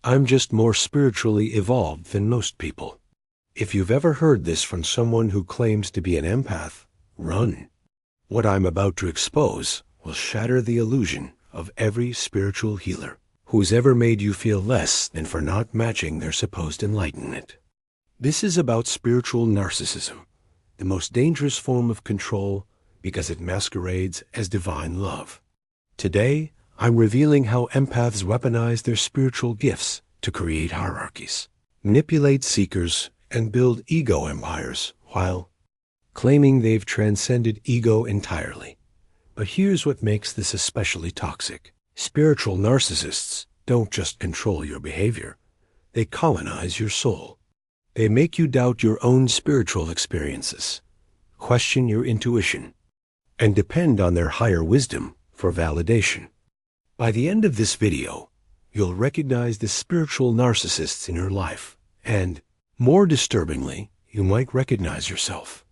I'm just more spiritually evolved than most people. If you've ever heard this from someone who claims to be an empath, run. What I'm about to expose will shatter the illusion of every spiritual healer who's ever made you feel less than for not matching their supposed enlightenment. This is about spiritual narcissism, the most dangerous form of control because it masquerades as divine love. Today, I'm revealing how empaths weaponize their spiritual gifts to create hierarchies, manipulate seekers, and build ego empires while claiming they've transcended ego entirely. But here's what makes this especially toxic. Spiritual narcissists don't just control your behavior. They colonize your soul. They make you doubt your own spiritual experiences, question your intuition, and depend on their higher wisdom for validation. By the end of this video, you'll recognize the spiritual narcissists in your life, and, more disturbingly, you might recognize yourself.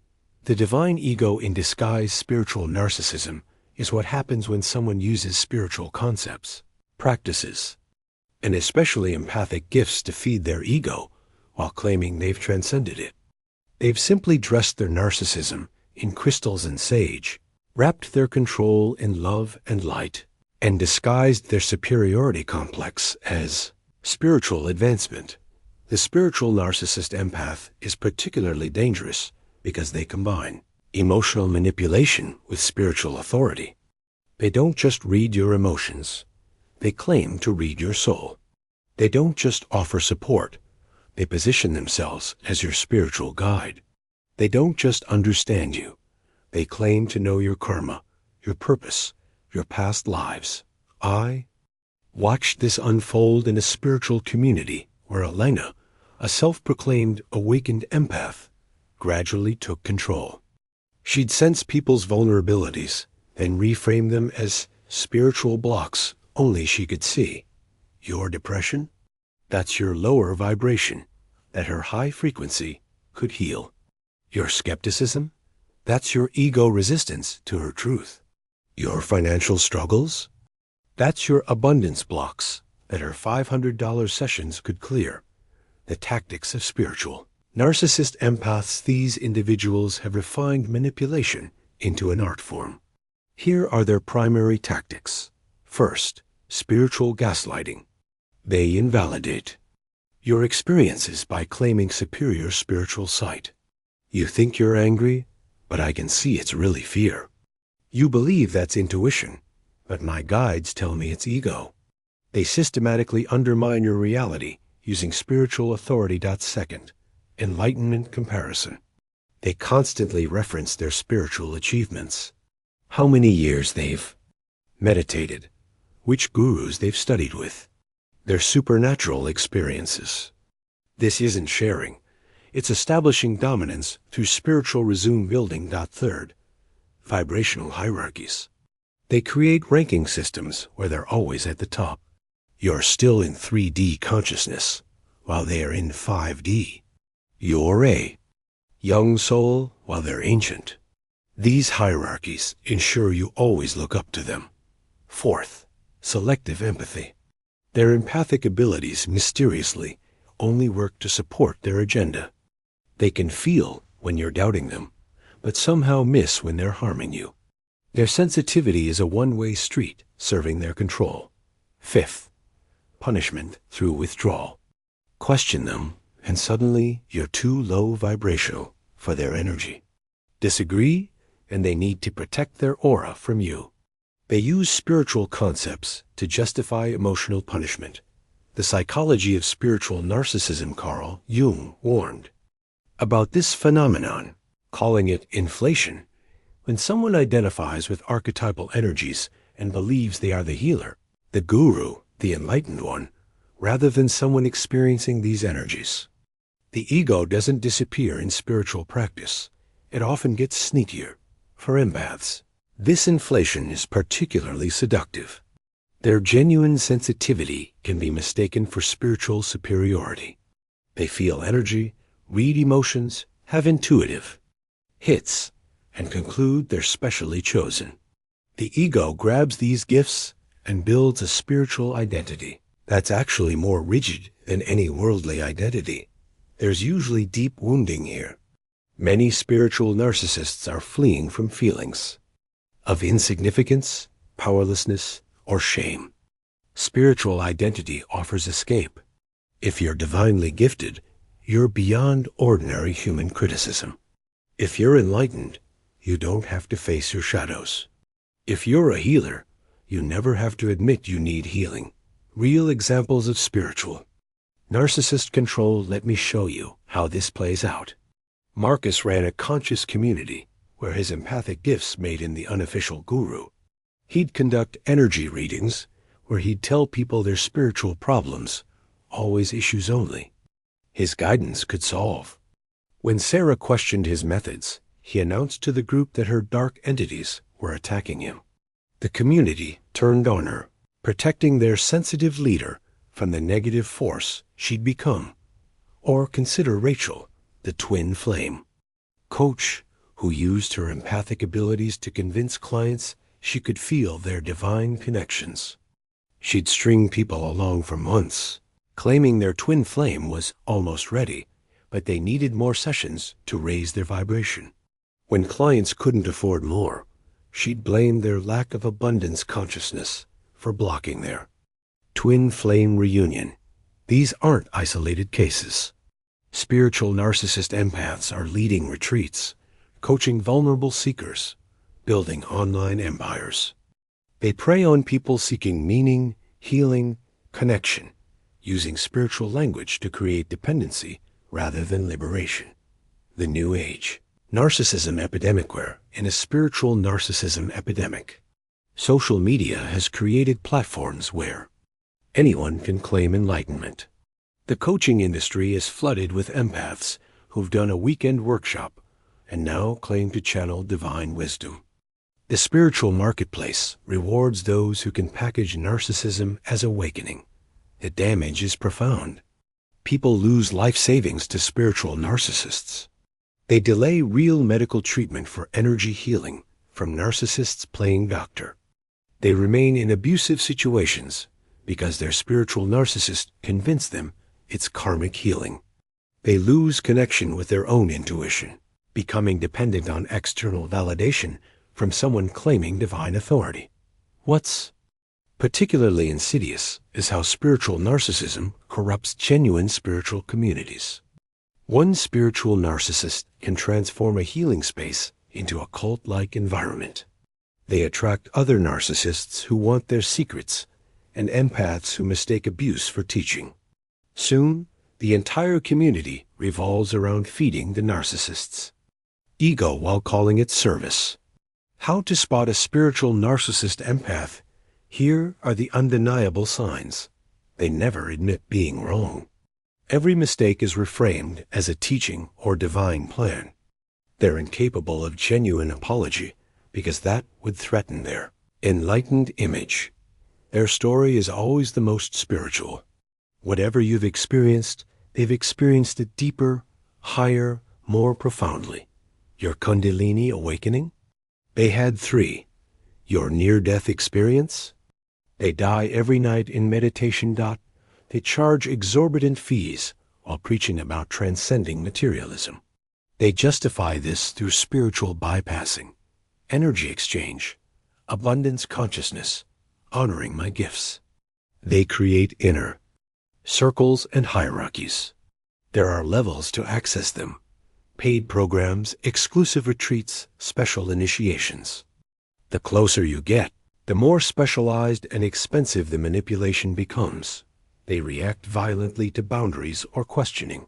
The divine ego in disguise spiritual narcissism is what happens when someone uses spiritual concepts, practices, and especially empathic gifts to feed their ego while claiming they've transcended it. They've simply dressed their narcissism in crystals and sage, wrapped their control in love and light, and disguised their superiority complex as spiritual advancement. The spiritual narcissist empath is particularly dangerous because they combine emotional manipulation with spiritual authority. They don't just read your emotions. They claim to read your soul. They don't just offer support. They position themselves as your spiritual guide. They don't just understand you. They claim to know your karma, your purpose, your past lives. I watched this unfold in a spiritual community where Elena, a self-proclaimed awakened empath, gradually took control. She'd sense people's vulnerabilities, then reframe them as spiritual blocks only she could see. Your depression? That's your lower vibration that her high frequency could heal. Your skepticism? That's your ego resistance to her truth. Your financial struggles? That's your abundance blocks that her $500 sessions could clear. The tactics of spiritual narcissist empaths. These individuals have refined manipulation into an art form. Here are their primary tactics. First, spiritual gaslighting. They invalidate your experiences by claiming superior spiritual sight. You think you're angry, but I can see it's really fear. You believe that's intuition, but my guides tell me it's ego. They systematically undermine your reality using spiritual authority. Second, Enlightenment Comparison. They constantly reference their spiritual achievements, how many years they've meditated, which gurus they've studied with, their supernatural experiences. This isn't sharing. It's establishing dominance through spiritual resume building. Third, Vibrational Hierarchies. They create ranking systems where they're always at the top. You're still in 3D consciousness, while they are in 5D. You're a young soul, while they're ancient. These hierarchies ensure you always look up to them. Fourth, Selective Empathy. Their empathic abilities mysteriously only work to support their agenda. They can feel when you're doubting them, but somehow miss when they're harming you. Their sensitivity is a one-way street serving their control. Fifth, punishment through withdrawal. Question them, and suddenly you're too low vibrational for their energy. Disagree, and they need to protect their aura from you. They use spiritual concepts to justify emotional punishment. The psychology of spiritual narcissism. Carl Jung warned about this phenomenon, calling it inflation. When someone identifies with archetypal energies and believes they are the healer, the guru, the enlightened one, rather than someone experiencing these energies. The ego doesn't disappear in spiritual practice. It often gets sneakier. For empaths, this inflation is particularly seductive. Their genuine sensitivity can be mistaken for spiritual superiority. They feel energy, read emotions, have intuitive hits, and conclude they're specially chosen. The ego grabs these gifts and builds a spiritual identity. That's actually more rigid than any worldly identity. There's usually deep wounding here. Many spiritual narcissists are fleeing from feelings of insignificance, powerlessness, or shame. Spiritual identity offers escape. If you're divinely gifted, you're beyond ordinary human criticism. If you're enlightened, you don't have to face your shadows. If you're a healer, you never have to admit you need healing. Real examples of spiritual narcissist control. Let me show you how this plays out. Marcus ran a conscious community where his empathic gifts made him the unofficial guru. He'd conduct energy readings where he'd tell people their spiritual problems, always issues only, his guidance could solve. When Sarah questioned his methods, he announced to the group that her dark entities were attacking him. The community turned on her, protecting their sensitive leader from the negative force she'd become. Or consider Rachel, the twin flame coach, who used her empathic abilities to convince clients she could feel their divine connections. She'd string people along for months, claiming their twin flame was almost ready, but they needed more sessions to raise their vibration. When clients couldn't afford more, she'd blame their lack of abundance consciousness for blocking their twin flame reunion. These aren't isolated cases. Spiritual narcissist empaths are leading retreats, coaching vulnerable seekers, building online empires. They prey on people seeking meaning, healing, connection, using spiritual language to create dependency rather than liberation. The New Age narcissism epidemic. We're in a spiritual narcissism epidemic. Social media has created platforms where anyone can claim enlightenment. The coaching industry is flooded with empaths who've done a weekend workshop and now claim to channel divine wisdom. The spiritual marketplace rewards those who can package narcissism as awakening. The damage is profound. People lose life savings to spiritual narcissists. They delay real medical treatment for energy healing from narcissists playing doctor. They remain in abusive situations because their spiritual narcissist convinced them it's karmic healing. They lose connection with their own intuition, becoming dependent on external validation from someone claiming divine authority. What's particularly insidious is how spiritual narcissism corrupts genuine spiritual communities. One spiritual narcissist can transform a healing space into a cult-like environment. They attract other narcissists who want their secrets and empaths who mistake abuse for teaching. Soon, the entire community revolves around feeding the narcissists ego while calling it service. How to spot a spiritual narcissist empath? Here are the undeniable signs. They never admit being wrong. Every mistake is reframed as a teaching or divine plan. They're incapable of genuine apology because that would threaten their enlightened image. Their story is always the most spiritual. Whatever you've experienced, they've experienced it deeper, higher, more profoundly. Your Kundalini awakening? They had 3. Your near-death experience? They die every night in meditation. They charge exorbitant fees while preaching about transcending materialism. They justify this through spiritual bypassing, energy exchange, abundance consciousness, honoring my gifts. They create inner circles and hierarchies. There are levels to access them: paid programs, exclusive retreats, special initiations. The closer you get, the more specialized and expensive the manipulation becomes. They react violently to boundaries or questioning.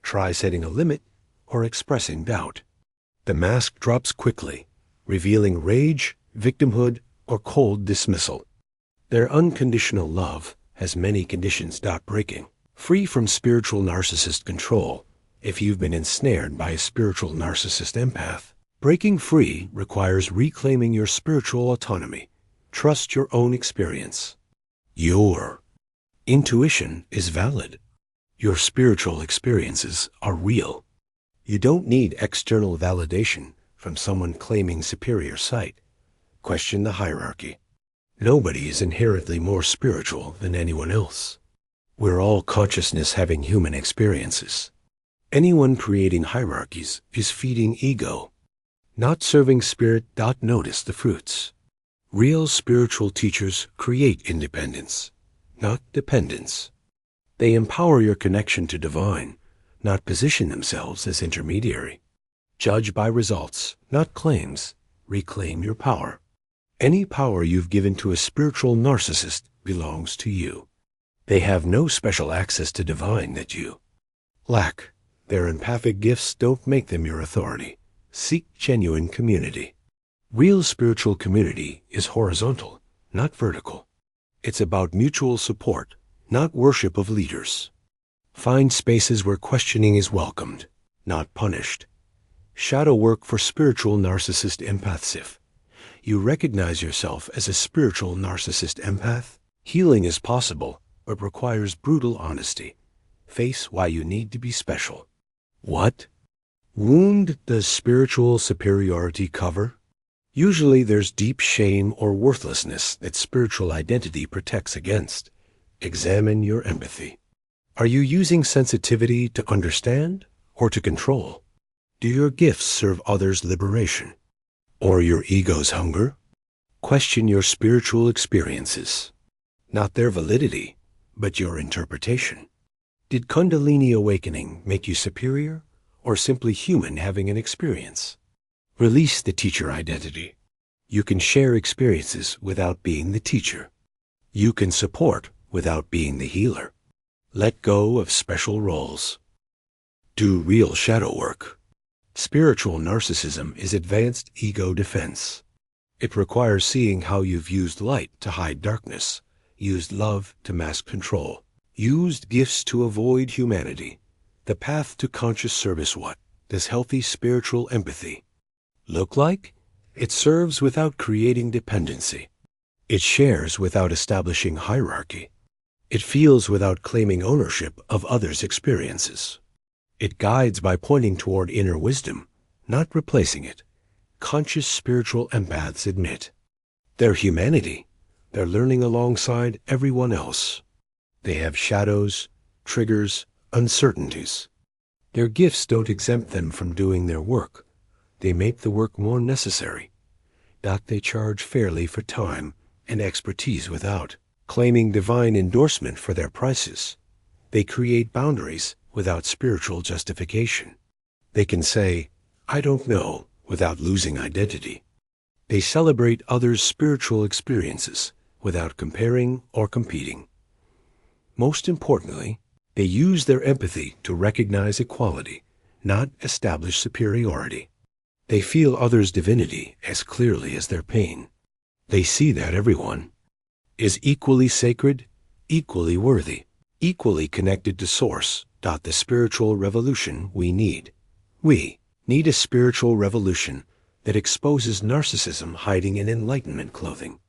Try setting a limit or expressing doubt. The mask drops quickly, revealing rage, victimhood, or cold dismissal. Their unconditional love has many conditions. Breaking free from spiritual narcissist control. If you've been ensnared by a spiritual narcissist empath, breaking free requires reclaiming your spiritual autonomy. Trust your own experience. Your intuition is valid. Your spiritual experiences are real. You don't need external validation from someone claiming superior sight. Question the hierarchy. Nobody is inherently more spiritual than anyone else. We're all consciousness having human experiences. Anyone creating hierarchies is feeding ego. Not serving spirit. Notice the fruits. Real spiritual teachers create independence, not dependence. They empower your connection to divine, not position themselves as intermediary. Judge by results, not claims. Reclaim your power. Any power you've given to a spiritual narcissist belongs to you. They have no special access to divine that you lack. Their empathic gifts don't make them your authority. Seek genuine community. Real spiritual community is horizontal, not vertical. It's about mutual support, not worship of leaders. Find spaces where questioning is welcomed, not punished. Shadow work for spiritual narcissist empaths. If you recognize yourself as a spiritual narcissist empath, healing is possible, but requires brutal honesty. Face why you need to be special. What wound does spiritual superiority cover? Usually there's deep shame or worthlessness that spiritual identity protects against. Examine your empathy. Are you using sensitivity to understand or to control? Do your gifts serve others' liberation or your ego's hunger? Question your spiritual experiences, not their validity, but your interpretation. Did Kundalini awakening make you superior or simply human having an experience? Release the teacher identity. You can share experiences without being the teacher. You can support without being the healer. Let go of special roles. Do real shadow work. Spiritual narcissism is advanced ego defense. It requires seeing how you've used light to hide darkness, used love to mask control, used gifts to avoid humanity. The path to conscious service. What does healthy spiritual empathy look like? It serves without creating dependency. It shares without establishing hierarchy. It feels without claiming ownership of others' experiences. It guides by pointing toward inner wisdom, not replacing it. Conscious spiritual empaths admit their humanity. They're learning alongside everyone else. They have shadows, triggers, uncertainties. Their gifts don't exempt them from doing their work. They make the work more necessary. They charge fairly for time and expertise without claiming divine endorsement for their prices. They create boundaries without spiritual justification. They can say, "I don't know," without losing identity. They celebrate others' spiritual experiences without comparing or competing. Most importantly, they use their empathy to recognize equality, not establish superiority. They feel others' divinity as clearly as their pain. They see that everyone is equally sacred, equally worthy, equally connected to Source. The spiritual revolution we need. We need a spiritual revolution that exposes narcissism hiding in enlightenment clothing.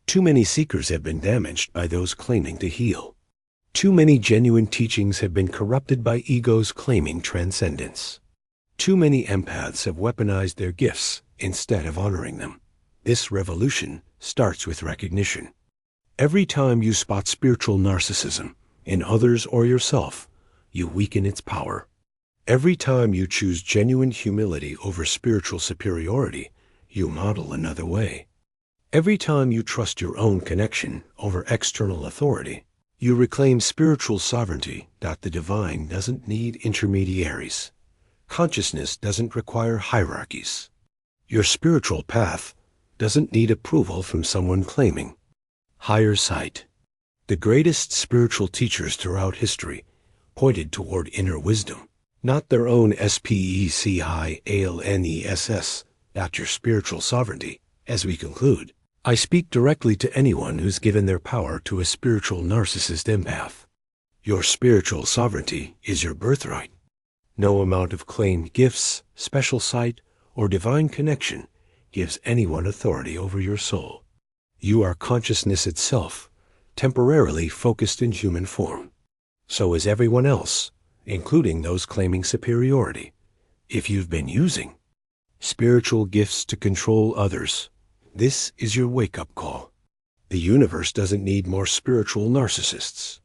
Too many seekers have been damaged by those claiming to heal. Too many genuine teachings have been corrupted by egos claiming transcendence. Too many empaths have weaponized their gifts instead of honoring them. This revolution starts with recognition. Every time you spot spiritual narcissism in others or yourself, you weaken its power. Every time you choose genuine humility over spiritual superiority, you model another way. Every time you trust your own connection over external authority, you reclaim spiritual sovereignty. The divine doesn't need intermediaries. Consciousness doesn't require hierarchies. Your spiritual path doesn't need approval from someone claiming higher sight. The greatest spiritual teachers throughout history pointed toward inner wisdom, not their own SPECIALNESS. Your spiritual sovereignty. As we conclude, I speak directly to anyone who's given their power to a spiritual narcissist empath. Your spiritual sovereignty is your birthright. No amount of claimed gifts, special sight, or divine connection gives anyone authority over your soul. You are consciousness itself, temporarily focused in human form. So is everyone else, including those claiming superiority. If you've been using spiritual gifts to control others, this is your wake-up call. The universe doesn't need more spiritual narcissists.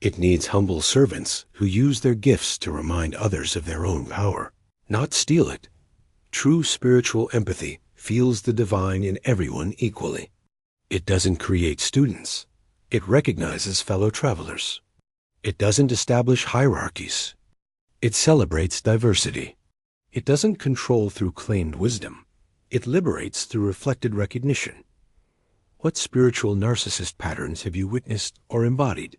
It needs humble servants who use their gifts to remind others of their own power, not steal it. True spiritual empathy feels the divine in everyone equally. It doesn't create students. It recognizes fellow travelers. It doesn't establish hierarchies. It celebrates diversity. It doesn't control through claimed wisdom. It liberates through reflected recognition. What spiritual narcissist patterns have you witnessed or embodied?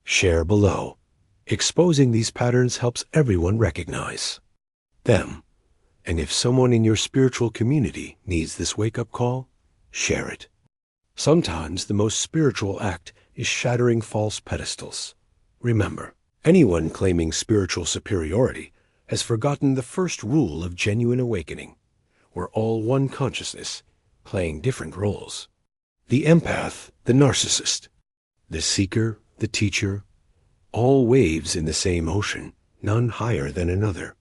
Share below. Exposing these patterns helps everyone recognize them. And if someone in your spiritual community needs this wake-up call, share it. Sometimes the most spiritual act is shattering false pedestals. Remember, anyone claiming spiritual superiority has forgotten the first rule of genuine awakening. We're all one consciousness, playing different roles. The empath, the narcissist, the seeker, the teacher, all waves in the same ocean, none higher than another.